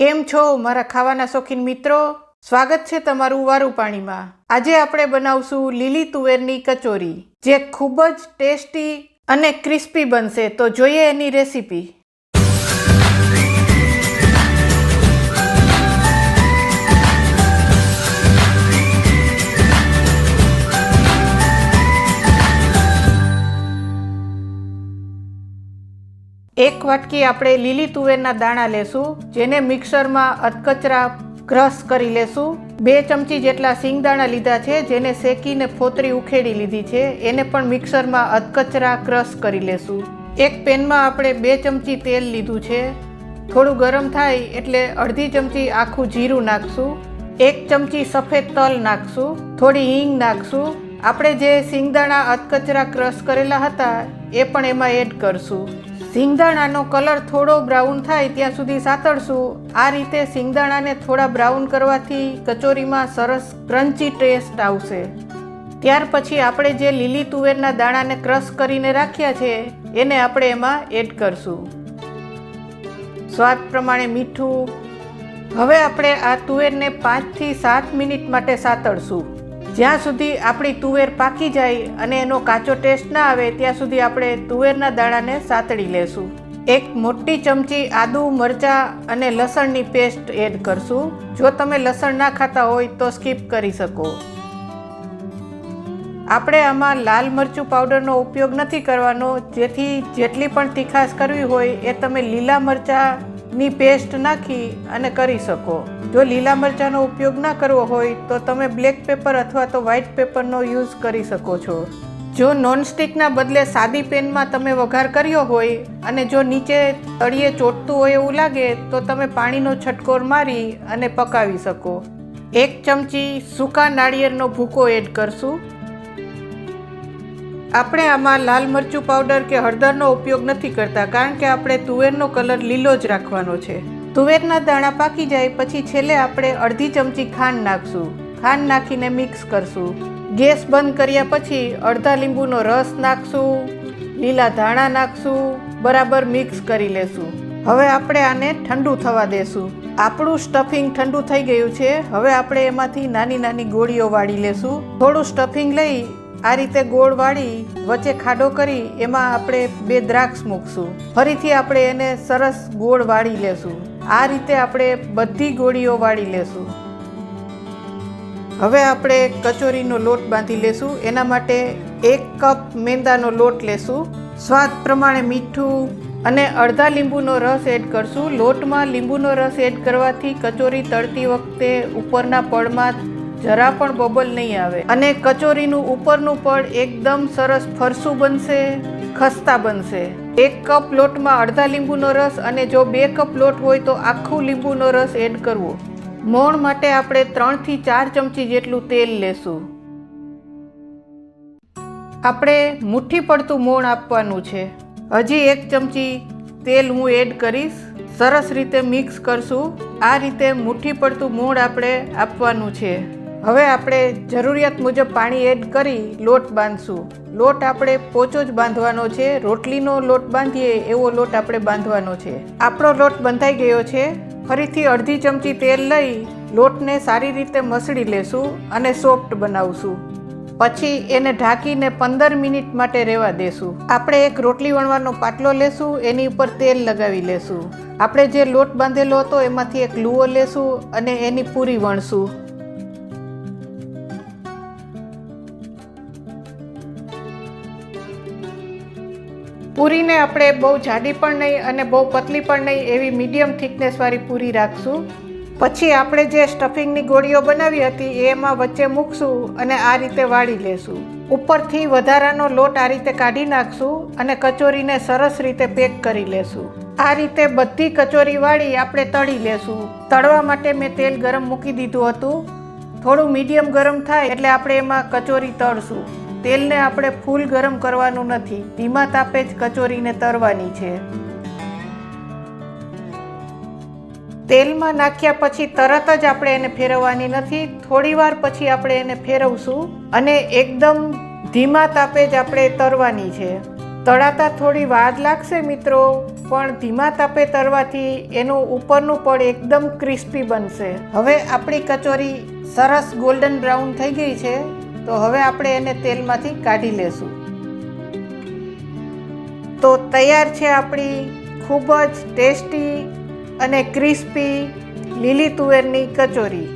કેમ છો મારા ખાવાના શોખીન મિત્રો? સ્વાગત છે તમારું વારું પાણીમાં। આજે આપણે બનાવશું લીલી તુવેરની કચોરી, જે ખૂબ જ ટેસ્ટી અને ક્રિસ્પી બનશે। તો જોઈએ એની રેસીપી। એક વાટકી આપણે લીલી તુવેરના દાણા લેશું, જેને મિક્સરમાં અધકચરા ક્રશ કરી લેશું। 2 ચમચી જેટલા સિંગદાણા લીધા છે, જેને શેકીને ફોતરી ઉખેડી લીધી છે, એને પણ મિક્સરમાં અધકચરા ક્રશ કરી લેશું। એક પેનમાં આપણે 2 ચમચી તેલ લીધું છે, થોડું ગરમ થાય એટલે અડધી ચમચી આખું જીરું નાખશું, 1 ચમચી સફેદ તલ નાખશું, થોડી હિંગ નાખશું। આપણે જે સિંગદાણા અધકચરા ક્રશ કરેલા હતા એ પણ એમાં એડ કરશું। સિંગદાણાનો કલર થોડો બ્રાઉન થાય ત્યાં સુધી સાતળશું। આ રીતે સિંગદાણાને થોડા બ્રાઉન કરવાથી કચોરીમાં સરસ ક્રન્ચી ટેસ્ટ આવશે। ત્યાર પછી આપણે જે લીલી તુવેરના દાણાને ક્રશ કરીને રાખ્યા છે એને આપણે એમાં એડ કરશું, સ્વાદ પ્રમાણે મીઠું। હવે આપણે આ તુવેરને 5 થી 7 મિનિટ માટે સાતળશું। જ્યાં સુધી આપણી તુવેર પાકી જાય અને એનો કાચો ટેસ્ટ ના આવે ત્યાં સુધી આપણે તુવેરના દાણાને સાતળી લેશું। એક મોટી ચમચી આદુ, મરચાં અને લસણની પેસ્ટ એડ કરશું। જો તમે લસણ ના ખાતા હોય તો સ્કીપ કરી શકો। આપણે આમાં લાલ મરચું પાવડરનો ઉપયોગ નથી કરવાનો, જેથી જેટલી પણ તીખાશ કરવી હોય એ તમે લીલા મરચાંની પેસ્ટ નાખી અને કરી શકો। જો લીલા મરચાંનો ઉપયોગ ના કરવો હોય તો તમે બ્લેક પેપર અથવા તો વ્હાઇટ પેપરનો યુઝ કરી શકો છો। જો નોનસ્ટિકના બદલે સાદી પેનમાં તમે વઘાર કર્યો હોય અને જો નીચે તળિયે ચોટતું હોય એવું લાગે તો તમે પાણીનો છટકોર મારી અને પકાવી શકો। 1 ચમચી સૂકા નાળિયેરનો ભૂકો એડ કરશું। આપણે આમાં લાલ મરચું પાવડર કે હળદરનો ઉપયોગ નથી કરતા, કારણ કે આપણે તુવેરનો કલર લીલો જ રાખવાનો છે। તુવેરના દાણા પાકી જાય પછી છેલ્લે આપણે અડધી ચમચી ખાંડ નાખશું। ખાંડ નાખીને મિક્સ કરશું। ગેસ બંધ કર્યા પછી અડધા લીંબુનો રસ નાખશું, લીલા ધાણા નાખશું, બરાબર મિક્સ કરી લેશું। હવે આપણે આને ઠંડુ થવા દેશું। આપણું સ્ટફિંગ ઠંડુ થઈ ગયું છે। હવે આપણે એમાંથી નાની નાની ગોળીઓ વાળી લેશું। થોડું સ્ટફિંગ લઈ આ રીતે ગોળ વાળી વચ્ચે ખાડો કરી એમાં આપણે 2 દ્રાક્ષ મૂકશું। ફરીથી આપણે એને સરસ ગોળ વાળી લેશું। આ રીતે આપણે બધી ગોળીઓ વાળી લેશું। હવે આપણે કચોરીનો લોટ બાંધી લેશું। એના માટે 1 કપ મેંદાનો લોટ લેશું, સ્વાદ પ્રમાણે મીઠું અને અડધા લીંબુનો રસ એડ કરશું। લોટમાં લીંબુનો રસ એડ કરવાથી કચોરી તળતી વખતે ઉપરના પડમાં જરા પણ બબલ નહીં આવે અને કચોરીનું ઉપરનું પડ એકદમ સરસ ફરસું બનશે, ખસ્તા બનશે। 1 કપ લોટમાં અડધા લીંબુનો રસ અને જો 2 કપ લોટ હોય તો આખું લીંબુનો રસ એડ કરવો। મોણ માટે આપણે 3 થી 4 ચમચી જેટલું તેલ લેશું। આપણે મુઠ્ઠી પડતું મોણ આપવાનું છે। હજી 1 ચમચી તેલ હું એડ કરીશ। સરસ રીતે મિક્સ કરશું। આ રીતે મુઠ્ઠી પડતું મોણ આપણે આપવાનું છે। હવે આપણે જરૂરિયાત મુજબ પાણી એડ કરી લોટ બાંધશું। લોટ આપણે પોચો જ બાંધવાનો છે, રોટલીનો લોટ બાંધીએ એવો લોટ આપણે બાંધવાનો છે। આપણો લોટ બંધાઈ ગયો છે। ફરીથી અડધી ચમચી તેલ લઈ લોટને સારી રીતે મસળી લેશું અને સોફ્ટ બનાવશું। પછી એને ઢાંકીને 15 મિનિટ માટે રહેવા દેશું। આપણે એક રોટલી વણવાનો પાટલો લેશું, એની ઉપર તેલ લગાવી લેશું। આપણે જે લોટ બાંધેલો હતો એમાંથી એક લુઓ લેશું અને એની પૂરી વણશું। પૂરીને આપણે બહુ જાડી પણ નહીં અને બહુ પતલી પણ નહીં, એવી મીડિયમ થિકનેસવાળી પૂરી રાખશું। પછી આપણે જે સ્ટફિંગની ગોળીઓ બનાવી હતી એમાં વચ્ચે મૂકશું અને આ રીતે વાળી લેશું। ઉપરથી વધારાનો લોટ આ રીતે કાઢી નાખશું અને કચોરીને સરસ રીતે પેક કરી લેશું। આ રીતે બધી કચોરી વાળી આપણે તળી લેશું। તળવા માટે મેં તેલ ગરમ મૂકી દીધું હતું। થોડું મીડિયમ ગરમ થાય એટલે આપણે એમાં કચોરી તળશું। તેલને આપણે ફૂલ ગરમ કરવાનું નથી, ધીમા તાપે જ કચોરીને તળવાની છે। તેલમાં નાખ્યા પછી તરત જ આપણે એને ફેરવવાની નથી, થોડી વાર પછી આપણે એને ફેરવશું અને એકદમ ધીમા તાપે જ આપણે તળવાની છે। તળાતા થોડી વાર લાગશે મિત્રો, પણ ધીમા તાપે તળવાથી એનું ઉપરનું પડ એકદમ ક્રિસ્પી બનશે. હવે આપણી કચોરી સરસ ગોલ્ડન બ્રાઉન થઈ ગઈ છે, તો હવે આપણે એને તેલમાંથી કાઢી લેશું. તો તૈયાર છે આપણી ખૂબ જ ટેસ્ટી અને ક્રિસ્પી લીલી તુવેરની કચોરી.